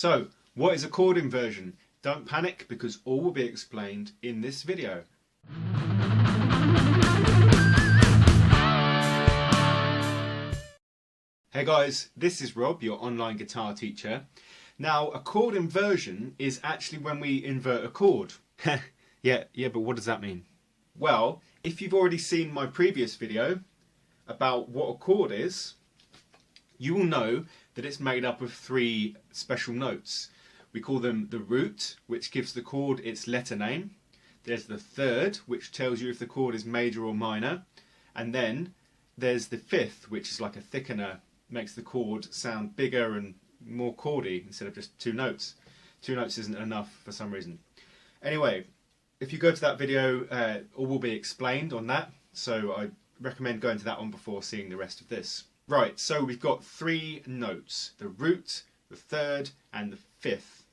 So, what is a chord inversion? Don't panic, because all will be explained in this video. Hey guys, this is Rob, your online guitar teacher. Now, a chord inversion is actually when we invert a chord. Yeah, but what does that mean? Well, if you've already seen my previous video about what a chord is, you will know that it's made up of three special notes. We call them the root, which gives the chord its letter name. There's the third, which tells you if the chord is major or minor. And then there's the fifth, which is like a thickener, makes the chord sound bigger and more chordy instead of just two notes. Two notes isn't enough for some reason. Anyway, if you go to that video, all will be explained on that. So I recommend going to that one before seeing the rest of this. Right, so we've got three notes, the root, the third and the fifth.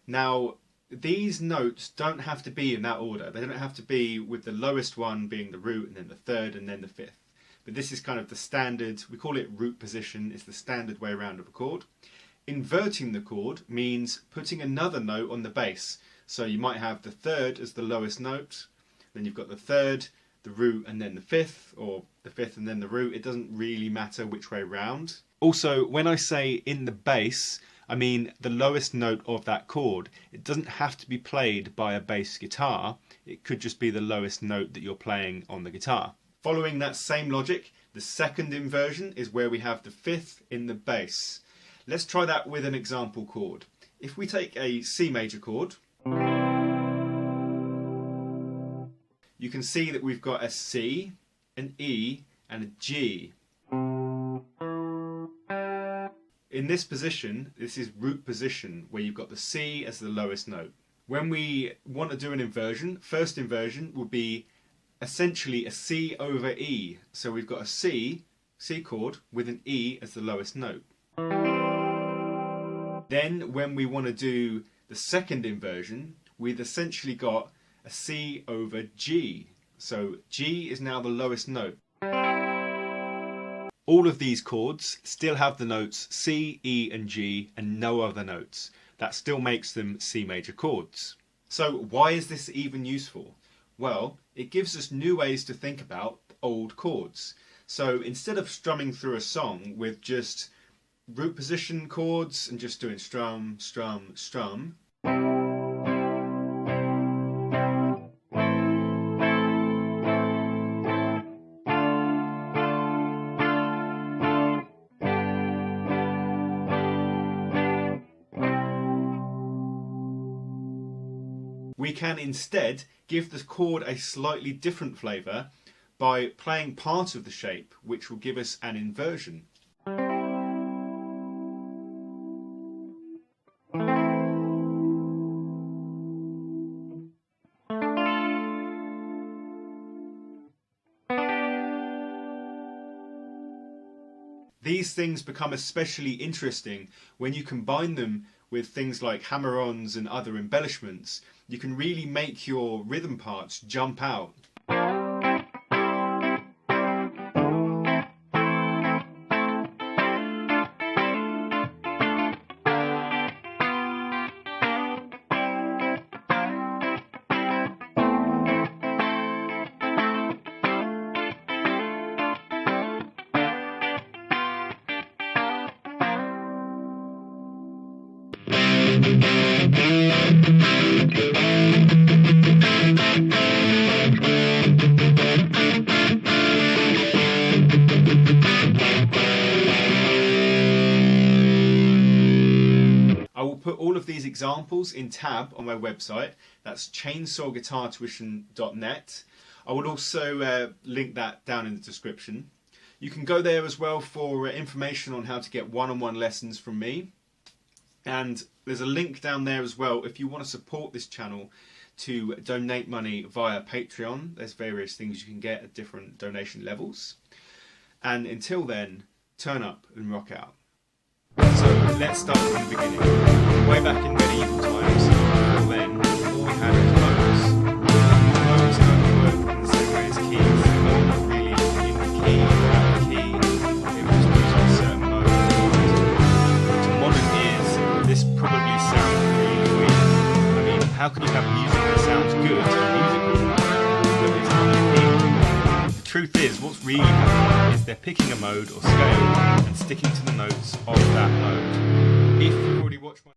Now, these notes don't have to be in that order. They don't have to be with the lowest one being the root and then the third and then the fifth. But this is kind of the standard, we call it root position, it's the standard way around of a chord. Inverting the chord means putting another note on the bass. So you might have the third as the lowest note, then you've got the third, the root and then the fifth, or the fifth and then the root. It doesn't really matter which way round. Also, when I say in the bass, I mean the lowest note of that chord. It doesn't have to be played by a bass guitar. It could just be the lowest note that you're playing on the guitar. Following that same logic, the second inversion is where we have the fifth in the bass. Let's try that with an example chord. If we take a C major chord, you can see that we've got a C, an E and a G. In this position, this is root position, where you've got the C as the lowest note. When we want to do an inversion, first inversion would be essentially a C over E. So we've got a C chord with an E as the lowest note. Then when we want to do the second inversion, we've essentially got a C over G. So G is now the lowest note. All of these chords still have the notes C, E and G and no other notes. That still makes them C major chords. So why is this even useful? Well, it gives us new ways to think about old chords. So instead of strumming through a song with just root position chords and just doing strum, strum, strum, we can instead give the chord a slightly different flavour by playing part of the shape, which will give us an inversion. These things become especially interesting when you combine them with things like hammer-ons and other embellishments. You can really make your rhythm parts jump out. I will put all of these examples in tab on my website. That's chainsawguitartuition.net. I will also link that down in the description. You can go there as well for information on how to get one-on-one lessons from me. And there's a link down there as well if you want to support this channel to donate money via Patreon. There's various things you can get at different donation levels. And until then, turn up and rock out. So let's start from the beginning. Way back in medieval times, before then, all we had was notes. Notes don't work in the same way as keys. They weren't really in the key, out of the key. It was just using a certain mode. To modern ears, this probably How can you have music that sounds good and musical when it's not in? The truth is, what's really happening is they're picking a mode or scale and sticking to the notes of that mode. If you've already watched my